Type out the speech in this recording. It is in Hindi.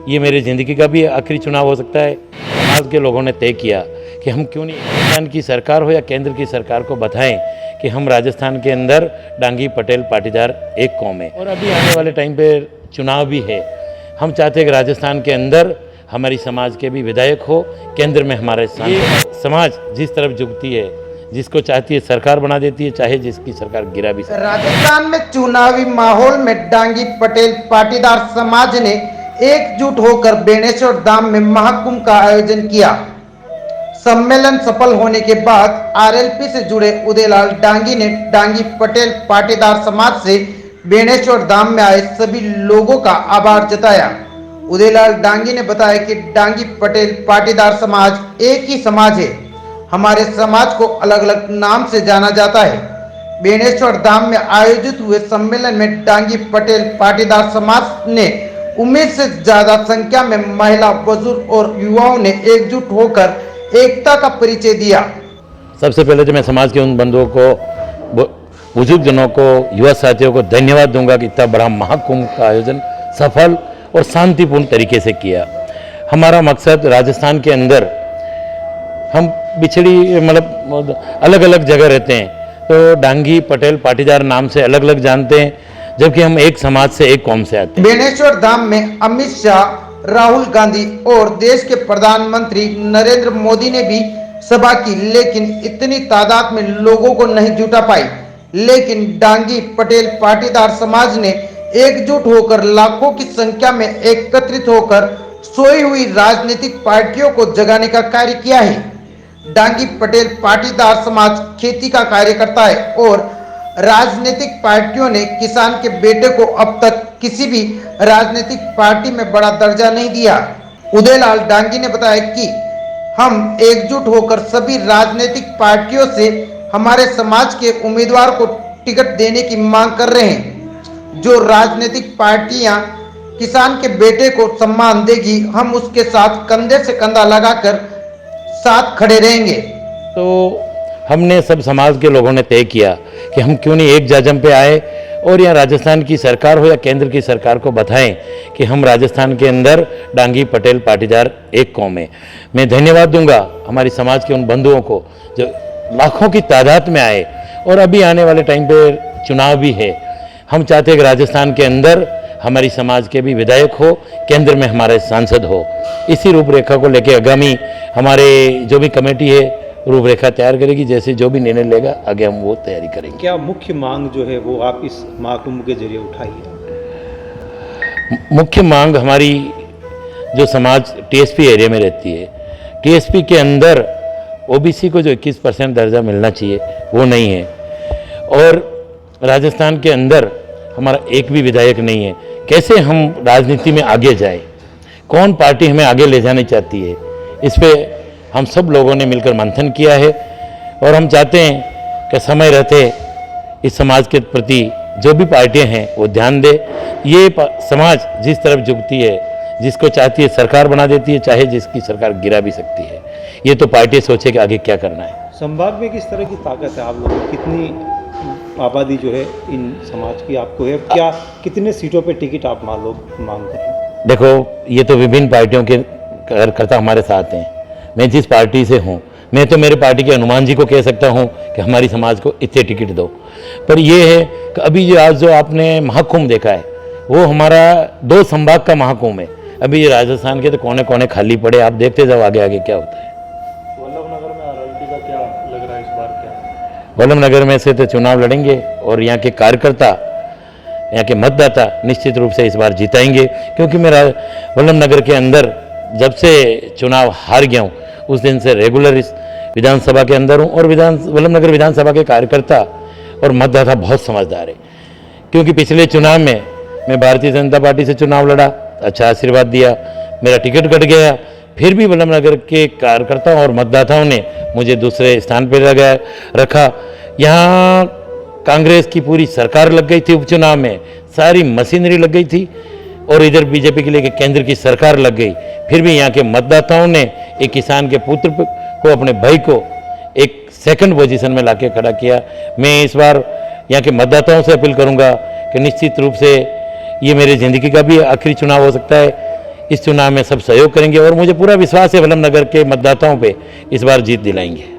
ये मेरी ज़िंदगी का भी आखिरी चुनाव हो सकता है। समाज के लोगों ने तय किया कि हम क्यों नहीं राजस्थान की सरकार हो या केंद्र की सरकार को बताएं कि हम राजस्थान के अंदर डांगी पटेल पाटीदार एक कौम है। और अभी आने वाले टाइम पे चुनाव भी है। हम चाहते हैं कि राजस्थान के अंदर हमारी समाज के भी विधायक हो, केंद्र में हमारे समाज जिस तरफ झुकती है, जिसको चाहती है सरकार बना देती है, चाहे जिसकी सरकार गिरा भी। राजस्थान में चुनावी माहौल में डांगी पटेल पाटीदार समाज ने एकजुट होकर बेणेश्वर धाम में महाकुंभ का आयोजन किया। सम्मेलन सफल होने के बाद आरएलपी से जुड़े उदयलाल डांगी ने डांगी पटेल पाटीदार समाज से बेणेश्वर धाम में आए सभी लोगों का आभार जताया। उदयलाल डांगी ने बताया कि डांगी पटेल पाटीदार समाज एक ही समाज है। हमारे समाज को अलग अलग नाम से जाना जाता है। बेणेश्वर धाम में आयोजित हुए सम्मेलन में डांगी पटेल पाटीदार समाज ने उम्मीद से ज्यादा संख्या में महिला, बुजुर्ग और युवाओं ने एकजुट होकर एकता का परिचय दिया। सबसे पहले तो मैं समाज के उन बंधुओं को, बुजुर्ग जनों को, युवा साथियों को धन्यवाद दूंगा कि इतना बड़ा महाकुंभ का आयोजन सफल और शांतिपूर्ण तरीके से किया। हमारा मकसद राजस्थान के अंदर हम बिछड़ी मतलब अलग अलग जगह रहते हैं, तो डांगी पटेल पाटीदार नाम से अलग अलग जानते हैं, जबकि हम एक समाज से एक कौम से आते हैं। बेणेश्वर धाम में अमित शाह, राहुल गांधी और देश के प्रधानमंत्री नरेंद्र मोदी ने भी सभा की, लेकिन इतनी तादाद में लोगों को नहीं जुटा पाई। लेकिन डांगी पटेल पाटीदार समाज ने एकजुट होकर लाखों की संख्या में एकत्रित होकर सोई हुई राजनीतिक पार्टियों को जगाने का कार्य किया है। डांगी पटेल पाटीदार समाज खेती का कार्य करता है और राजनीतिक पार्टियों ने किसान के बेटे को अब तक किसी भी राजनीतिक पार्टी में बड़ा दर्जा नहीं दिया। उदयलाल डांगी ने बताया कि हम एकजुट होकर सभी राजनीतिक पार्टियों से हमारे समाज के उम्मीदवार को टिकट देने की मांग कर रहे हैं। जो राजनीतिक पार्टियां किसान के बेटे को सम्मान देगी, हम उसके साथ कंधे से कंधा लगाकर साथ खड़े रहेंगे। तो हमने सब समाज के लोगों ने तय किया कि हम क्यों नहीं एक जाजम पे आए और यहाँ राजस्थान की सरकार हो या केंद्र की सरकार को बताएं कि हम राजस्थान के अंदर डांगी पटेल पाटीदार एक कौम है। मैं धन्यवाद दूंगा हमारी समाज के उन बंधुओं को जो लाखों की तादाद में आए। और अभी आने वाले टाइम पे चुनाव भी है। हम चाहते हैं कि राजस्थान के अंदर हमारी समाज के भी विधायक हो, केंद्र में हमारे सांसद हो। इसी रूपरेखा को लेकर आगामी हमारे जो भी कमेटी है रूपरेखा तैयार करेगी। जैसे जो भी निर्णय लेगा आगे हम वो तैयारी करेंगे। क्या मुख्य मांग जो है वो आप इस महाकुंभ के जरिए उठाई है? मुख्य मांग हमारी जो समाज टीएसपी एरिया में रहती है, टीएसपी के अंदर ओबीसी को जो 21% दर्जा मिलना चाहिए वो नहीं है। और राजस्थान के अंदर हमारा एक भी विधायक नहीं है। कैसे हम राजनीति में आगे जाए, कौन पार्टी हमें आगे ले जानी चाहती है, इस पर हम सब लोगों ने मिलकर मंथन किया है। और हम चाहते हैं कि समय रहते इस समाज के प्रति जो भी पार्टियां हैं वो ध्यान दे। ये समाज जिस तरफ झुकती है, जिसको चाहती है सरकार बना देती है, चाहे जिसकी सरकार गिरा भी सकती है। ये तो पार्टी सोचे कि आगे क्या करना है। संभाग में किस तरह की ताकत है आप लोगों की? कितनी आबादी जो है इन समाज की आपको है? क्या कितने सीटों पे टिकट आप मांग कर रहे हैं? देखो, ये तो विभिन्न पार्टियों के कार्यकर्ता हमारे साथ हैं। मैं जिस पार्टी से हूँ, मैं तो मेरे पार्टी के हनुमान जी को कह सकता हूँ कि हमारी समाज को इतने टिकट दो। पर ये है कि अभी जो आज जो आपने महाकुंभ देखा है वो हमारा 2 संभाग का महाकुंभ है। अभी ये राजस्थान के तो कोने कोने खाली पड़े, आप देखते जाओ आगे आगे क्या होता है। वल्लभनगर में आरएलपी का क्या लग रहा है इस बार? क्या वल्लभनगर में से तो चुनाव लड़ेंगे और यहाँ के कार्यकर्ता, यहाँ के मतदाता निश्चित रूप से इस बार जिताएंगे। क्योंकि मेरा वल्लभनगर के अंदर जब से चुनाव हार गया हूँ उस दिन से रेगुलर इस विधानसभा के अंदर हूँ। और वल्लभनगर विधानसभा के कार्यकर्ता और मतदाता बहुत समझदार है। क्योंकि पिछले चुनाव में मैं भारतीय जनता पार्टी से चुनाव लड़ा, अच्छा आशीर्वाद दिया, मेरा टिकट कट गया, फिर भी वल्लभनगर के कार्यकर्ताओं और मतदाताओं ने मुझे दूसरे स्थान पर रखा। यहाँ कांग्रेस की पूरी सरकार लग गई थी, उपचुनाव में सारी मशीनरी लग गई थी, और इधर बीजेपी के लिए केंद्र की सरकार लग गई। फिर भी यहाँ के मतदाताओं ने एक किसान के पुत्र को, अपने भाई को एक सेकंड पोजीशन में लाके खड़ा किया। मैं इस बार यहाँ के मतदाताओं से अपील करूँगा कि निश्चित रूप से ये मेरी ज़िंदगी का भी आखिरी चुनाव हो सकता है। इस चुनाव में सब सहयोग करेंगे और मुझे पूरा विश्वास है वल्लभ नगर के मतदाताओं पे इस बार जीत दिलाएंगे।